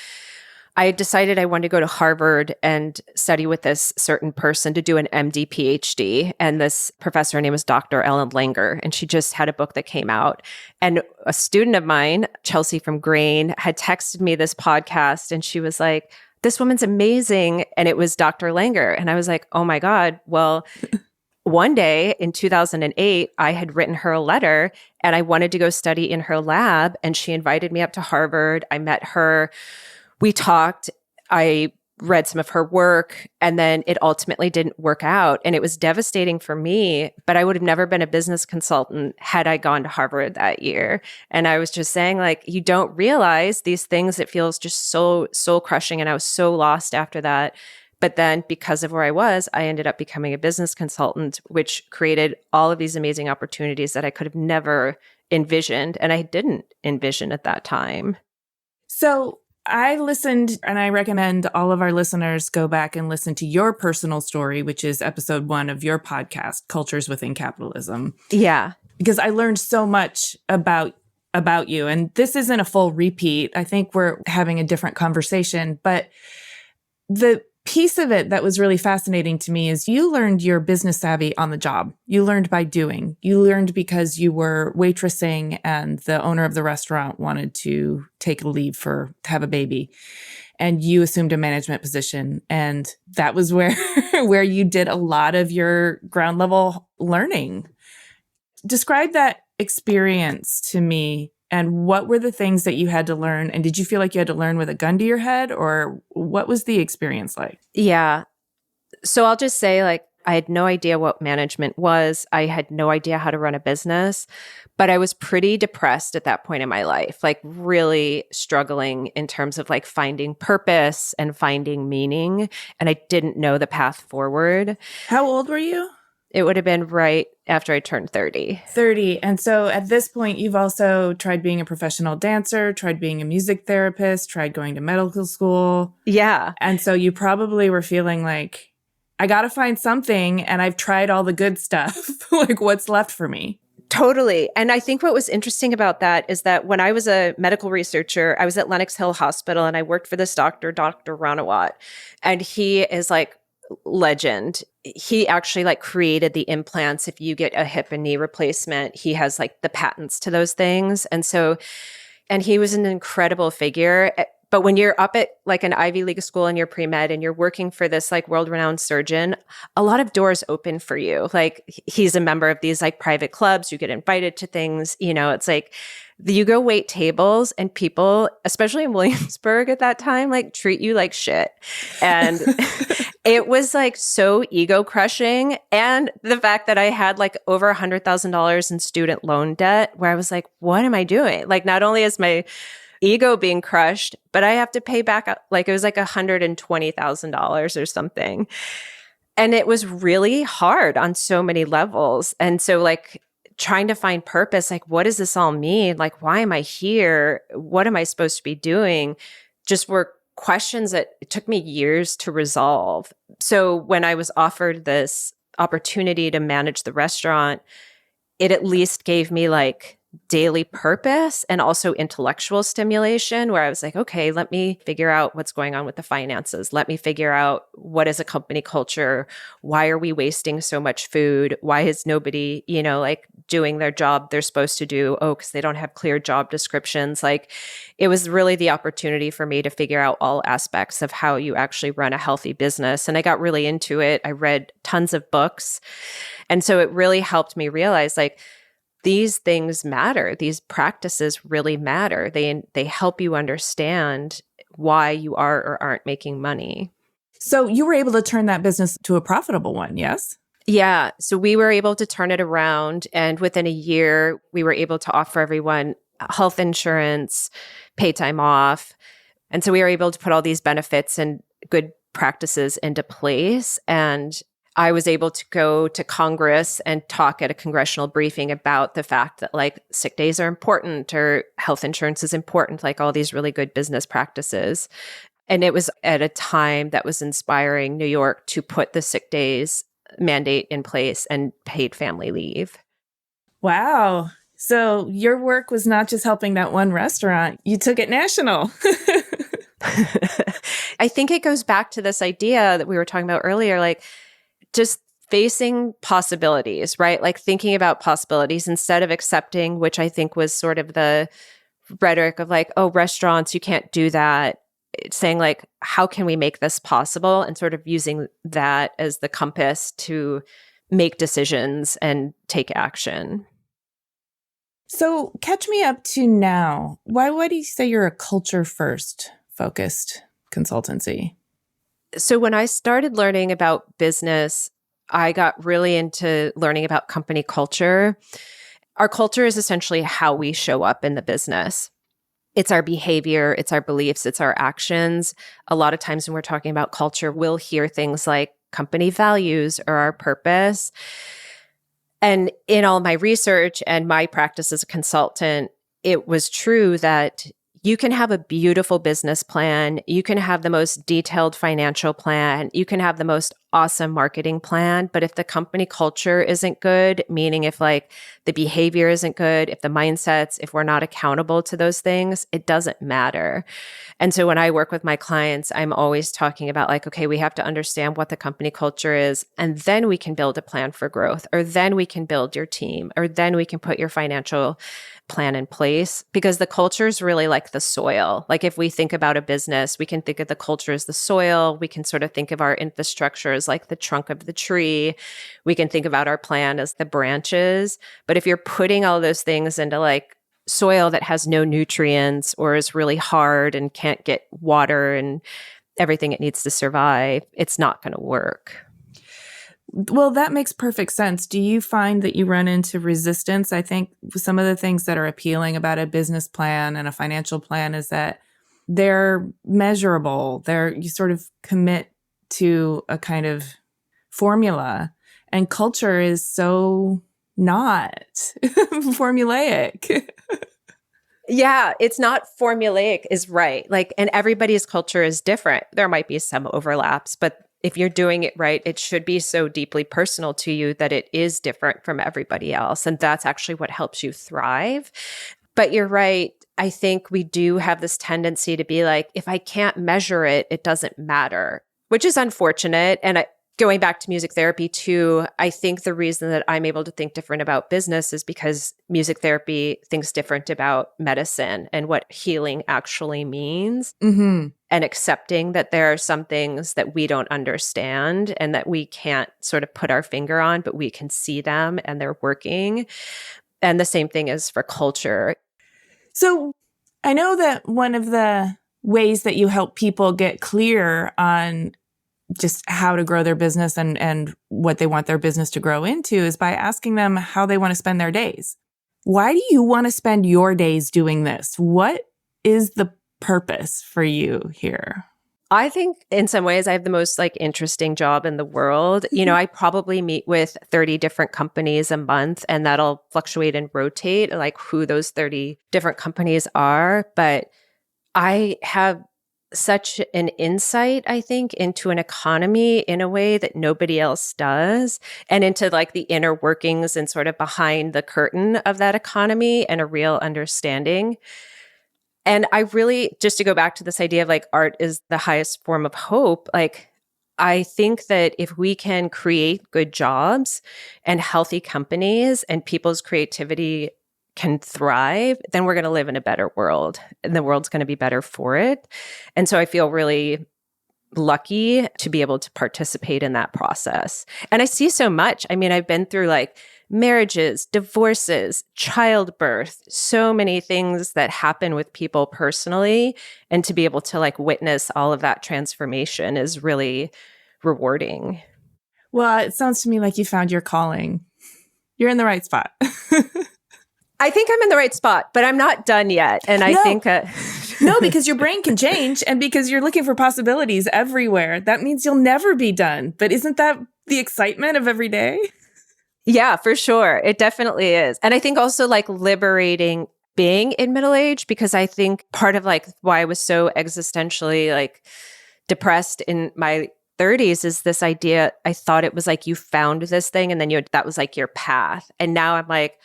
I decided I wanted to go to Harvard and study with this certain person to do an MD PhD. And this professor, her name was Dr. Ellen Langer, and she just had a book that came out. And a student of mine, Chelsea from Grain, had texted me this podcast, and she was like, "This woman's amazing." And it was Dr. Langer. And I was like, oh my God. Well, one day in 2008, I had written her a letter and I wanted to go study in her lab. And she invited me up to Harvard. I met her. We talked. I read some of her work, and then it ultimately didn't work out. And it was devastating for me, but I would have never been a business consultant had I gone to Harvard that year. And I was just saying, you don't realize these things. It feels just so soul crushing. And I was so lost after that. But then because of where I was, I ended up becoming a business consultant, which created all of these amazing opportunities that I could have never envisioned. And I didn't envision at that time. So I listened, and I recommend all of our listeners go back and listen to your personal story, which is episode 1 of your podcast, Cultures Within Capitalism. Yeah. Because I learned so much about you. And this isn't a full repeat. I think we're having a different conversation. But the piece of it that was really fascinating to me is you learned your business savvy on the job. You learned by doing. You learned because you were waitressing and the owner of the restaurant wanted to take a leave to have a baby. And you assumed a management position. And that was where, where you did a lot of your ground level learning. Describe that experience to me. And what were the things that you had to learn? And did you feel like you had to learn with a gun to your head, or what was the experience like? Yeah. So I'll just say, I had no idea what management was. I had no idea how to run a business, but I was pretty depressed at that point in my life, really struggling in terms of finding purpose and finding meaning. And I didn't know the path forward. How old were you? It would have been right after I turned 30. 30. And so at this point, you've also tried being a professional dancer, tried being a music therapist, tried going to medical school. Yeah. And so you probably were feeling I got to find something, and I've tried all the good stuff. What's left for me? Totally. And I think what was interesting about that is that when I was a medical researcher, I was at Lenox Hill Hospital, and I worked for this doctor, Dr. Ranawat. And he is legend. He actually created the implants. If you get a hip and knee replacement, he has the patents to those things. And he was an incredible figure. But when you're up at an Ivy League school in your pre-med and you're working for this world-renowned surgeon, a lot of doors open for you. He's a member of these private clubs. You get invited to things, it's you go wait tables, and people, especially in Williamsburg at that time, treat you like shit. And it was so ego crushing. And the fact that I had over $100,000 in student loan debt, where I was what am I doing? Not only is my ego being crushed, but I have to pay back it was $120,000 or something. And it was really hard on so many levels. And so trying to find purpose, what does this all mean? Why am I here? What am I supposed to be doing? Just were questions that it took me years to resolve. So when I was offered this opportunity to manage the restaurant, it at least gave me daily purpose and also intellectual stimulation, where I was like, okay, let me figure out what's going on with the finances. Let me figure out what is a company culture. Why are we wasting so much food? Why is nobody, like doing their job they're supposed to do? Oh, because they don't have clear job descriptions. Like, it was really the opportunity for me to figure out all aspects of how you actually run a healthy business. And I got really into it. I read tons of books. And so it really helped me realize, like, these things matter. These practices really matter. They help you understand why you are or aren't making money. So you were able to turn that business to a profitable one, yes? Yeah. So we were able to turn it around. And within a year, we were able to offer everyone health insurance, pay time off. And so we were able to put all these benefits and good practices into place. And I was able to go to Congress and talk at a congressional briefing about the fact that, like, sick days are important or health insurance is important, like all these really good business practices. And it was at a time that was inspiring New York to put the sick days mandate in place and paid family leave. Wow. So your work was not just helping that one restaurant, you took it national. I think it goes back to this idea that we were talking about earlier, like, just facing possibilities, right? Like, thinking about possibilities instead of accepting, which I think was sort of the rhetoric of like, oh, restaurants, you can't do that. It's saying, like, how can we make this possible? And sort of using that as the compass to make decisions and take action. So catch me up to now. Why do you say you're a culture first focused consultancy? So when I started learning about business, I got really into learning about company culture. Our culture is essentially how we show up in the business. It's our behavior, it's our beliefs, it's our actions. A lot of times when we're talking about culture, we'll hear things like company values or our purpose. And in all my research and my practice as a consultant, it was true that you can have a beautiful business plan. You can have the most detailed financial plan. You can have the most awesome marketing plan. But if the company culture isn't good, meaning if, like, the behavior isn't good, if the mindsets, if we're not accountable to those things, it doesn't matter. And so when I work with my clients, I'm always talking about, like, okay, we have to understand what the company culture is, and then we can build a plan for growth, or then we can build your team, or then we can put your financial plan in place, because the culture is really like the soil. Like, if we think about a business, we can think of the culture as the soil. We can sort of think of our infrastructure as like the trunk of the tree. We can think about our plan as the branches. But if you're putting all those things into, like, soil that has no nutrients or is really hard and can't get water and everything it needs to survive, it's not going to work. Well, that makes perfect sense. Do you find that you run into resistance? I think some of the things that are appealing about a business plan and a financial plan is that they're measurable. You sort of commit to a kind of formula, and culture is so not formulaic. Yeah, it's not formulaic is right. Like, and everybody's culture is different. There might be some overlaps, but if you're doing it right, it should be so deeply personal to you that it is different from everybody else. And that's actually what helps you thrive. But you're right. I think we do have this tendency to be like, if I can't measure it, it doesn't matter, which is unfortunate. And going back to music therapy too, I think the reason that I'm able to think different about business is because music therapy thinks different about medicine and what healing actually means. Mm-hmm. And accepting that there are some things that we don't understand and that we can't sort of put our finger on, but we can see them and they're working. And the same thing is for culture. So I know that one of the ways that you help people get clear on just how to grow their business and what they want their business to grow into is by asking them how they want to spend their days. Why do you want to spend your days doing this? What is the purpose for you here? I think in some ways I have the most, like, interesting job in the world. You know, I probably meet with 30 different companies a month, and that'll fluctuate and rotate, like, who those 30 different companies are. But I have such an insight, I think, into an economy in a way that nobody else does, and into like the inner workings and sort of behind the curtain of that economy and a real understanding. And I really, just to go back to this idea of like art is the highest form of hope, like I think that if we can create good jobs and healthy companies and people's creativity can thrive, then we're going to live in a better world and the world's going to be better for it. And so I feel really lucky to be able to participate in that process. And I see so much. I mean, I've been through like marriages, divorces, childbirth, so many things that happen with people personally. And to be able to like witness all of that transformation is really rewarding. Well, it sounds to me like you found your calling. You're in the right spot. I think I'm in the right spot, but I'm not done yet. And I think... No, because your brain can change and because you're looking for possibilities everywhere. That means you'll never be done. But isn't that the excitement of every day? Yeah, for sure. It definitely is. And I think also like liberating being in middle age, because I think part of like why I was so existentially like depressed in my 30s is this idea. I thought it was like you found this thing and then that was like your path. And now I'm like,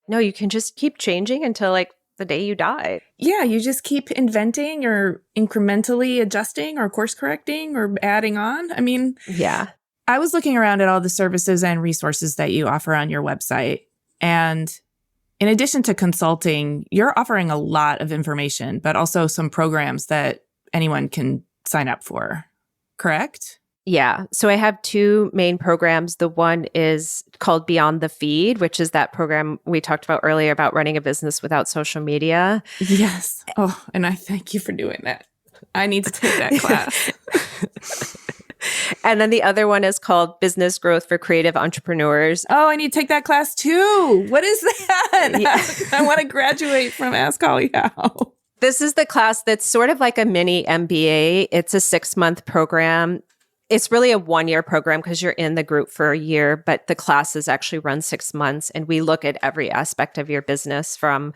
no, you can just keep changing until like the day you die. Yeah, you just keep inventing or incrementally adjusting or course correcting or adding on. I mean, yeah. I was looking around at all the services and resources that you offer on your website. And in addition to consulting, you're offering a lot of information, but also some programs that anyone can sign up for, correct? Yeah. So I have two main programs. The one is called Beyond the Feed, which is that program we talked about earlier about running a business without social media. Yes. Oh, and I thank you for doing that. I need to take that class. And then the other one is called Business Growth for Creative Entrepreneurs. Oh, I need to take that class too. What is that? Yeah. I want to graduate from Ask Holly How. This is the class that's sort of like a mini MBA. It's a 6-month program. It's really a 1-year program because you're in the group for a year, but the classes actually run 6 months. And we look at every aspect of your business, from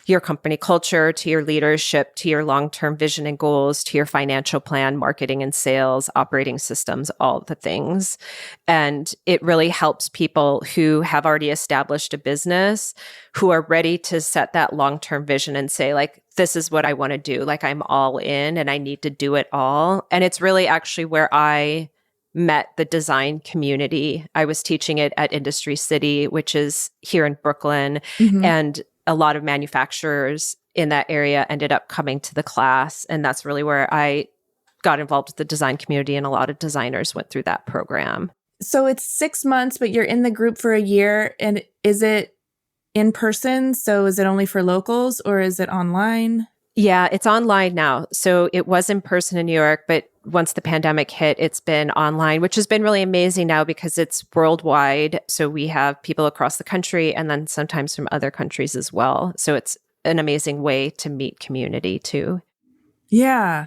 your company culture to your leadership, to your long-term vision and goals, to your financial plan, marketing and sales, operating systems, all the things. And it really helps people who have already established a business, who are ready to set that long-term vision and say, like, this is what I want to do. Like, I'm all in and I need to do it all. And it's really actually where I met the design community. I was teaching it at Industry City, which is here in Brooklyn. Mm-hmm. And a lot of manufacturers in that area ended up coming to the class. And that's really where I got involved with the design community. And a lot of designers went through that program. So it's 6 months, but you're in the group for a year. And is it in person? So is it only for locals or is it online? Yeah, it's online now. So it was in person in New York, but once the pandemic hit, it's been online, which has been really amazing now because it's worldwide. So we have people across the country and then sometimes from other countries as well. So it's an amazing way to meet community too. Yeah.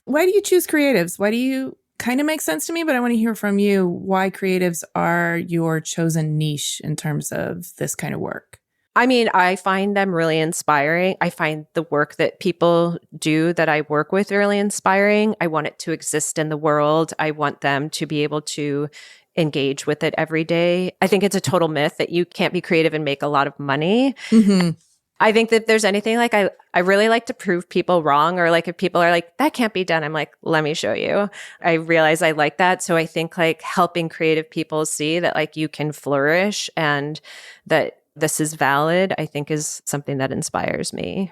Why do you choose creatives? Why do you kind of make sense to me, but I want to hear from you why creatives are your chosen niche in terms of this kind of work. I mean, I find them really inspiring. I find the work that people do that I work with really inspiring. I want it to exist in the world. I want them to be able to engage with it every day. I think it's a total myth that you can't be creative and make a lot of money. Mm-hmm. I think that if there's anything like I really like to prove people wrong, or like if people are like, that can't be done, I'm like, let me show you. I realize I like that. So I think like helping creative people see that like you can flourish and that this is valid, I think is something that inspires me.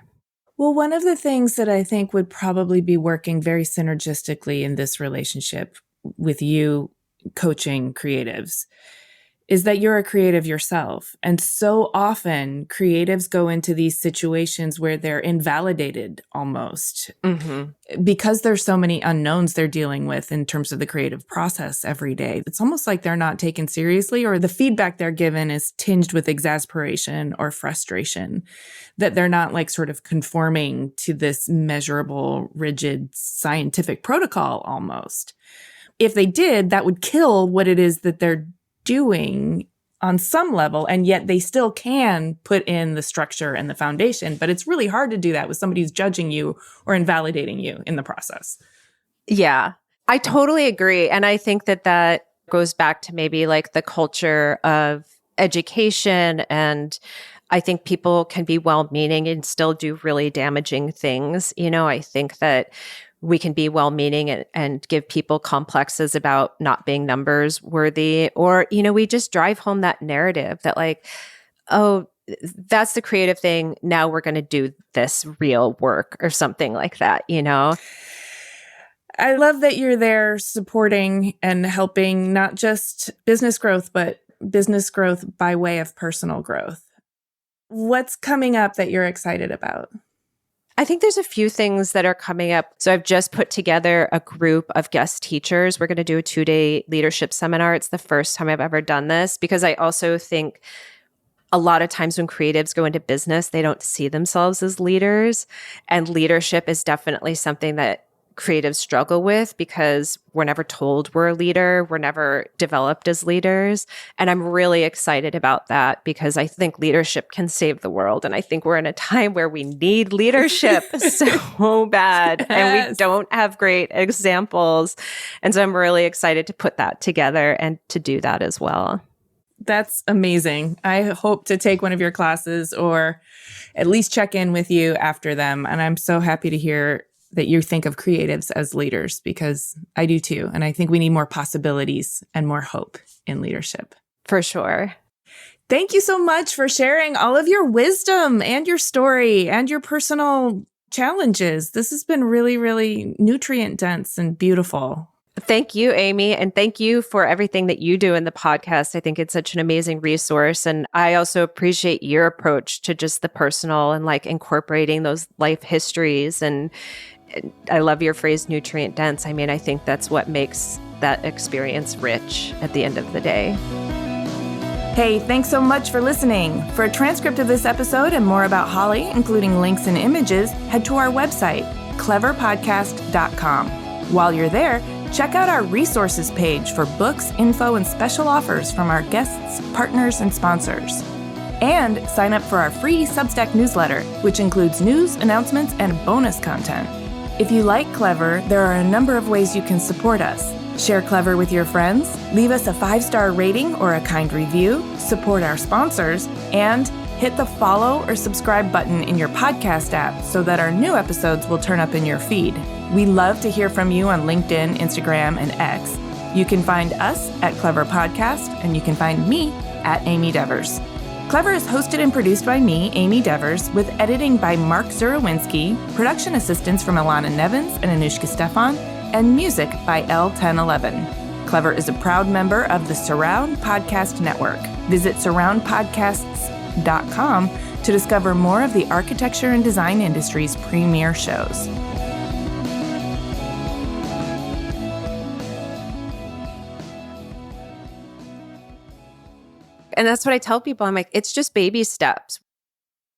Well, one of the things that I think would probably be working very synergistically in this relationship with you coaching creatives is that you're a creative yourself. And so often creatives go into these situations where they're invalidated almost because there's so many unknowns they're dealing with in terms of the creative process every day. It's almost like they're not taken seriously, or the feedback they're given is tinged with exasperation or frustration, that they're not like sort of conforming to this measurable, rigid scientific protocol almost. If they did, that would kill what it is that they're doing. on some level, and yet they still can put in the structure and the foundation. But it's really hard to do that with somebody who's judging you or invalidating you in the process. Yeah, I totally agree. And I think that goes back to maybe like the culture of education. And I think people can be well-meaning and still do really damaging things. I think that we can be well-meaning and give people complexes about not being numbers worthy. Or, we just drive home that narrative that like, oh, that's the creative thing. Now we're going to do this real work or something like that, I love that you're there supporting and helping not just business growth, but business growth by way of personal growth. What's coming up that you're excited about? I think there's a few things that are coming up. So I've just put together a group of guest teachers. We're going to do a 2-day leadership seminar. It's the first time I've ever done this because I also think a lot of times when creatives go into business, they don't see themselves as leaders. And leadership is definitely something that creatives struggle with because we're never told we're a leader. We're never developed as leaders. And I'm really excited about that because I think leadership can save the world. And I think we're in a time where we need leadership so bad. Yes. And we don't have great examples. And so I'm really excited to put that together and to do that as well. That's amazing. I hope to take one of your classes or at least check in with you after them. And I'm so happy to hear that you think of creatives as leaders because I do too. And I think we need more possibilities and more hope in leadership. For sure. Thank you so much for sharing all of your wisdom and your story and your personal challenges. This has been really, really nutrient dense and beautiful. Thank you, Amy. And thank you for everything that you do in the podcast. I think it's such an amazing resource. And I also appreciate your approach to just the personal and like incorporating those life histories. And I love your phrase, nutrient dense. I mean, I think that's what makes that experience rich at the end of the day. Hey, thanks so much for listening. For a transcript of this episode and more about Holly, including links and images, head to our website, cleverpodcast.com. While you're there, check out our resources page for books, info, and special offers from our guests, partners, and sponsors. And sign up for our free Substack newsletter, which includes news, announcements, and bonus content. If you like Clever, there are a number of ways you can support us. Share Clever with your friends, leave us a 5-star rating or a kind review, support our sponsors, and hit the follow or subscribe button in your podcast app so that our new episodes will turn up in your feed. We love to hear from you on LinkedIn, Instagram, and X. You can find us at Clever Podcast, and you can find me at Amy Devers. Clever is hosted and produced by me, Amy Devers, with editing by Mark Zurowinski, production assistance from Ilana Nevins and Anushka Stefan, and music by L1011. Clever is a proud member of the Surround Podcast Network. Visit surroundpodcasts.com to discover more of the architecture and design industry's premier shows. And that's what I tell people. I'm like, it's just baby steps.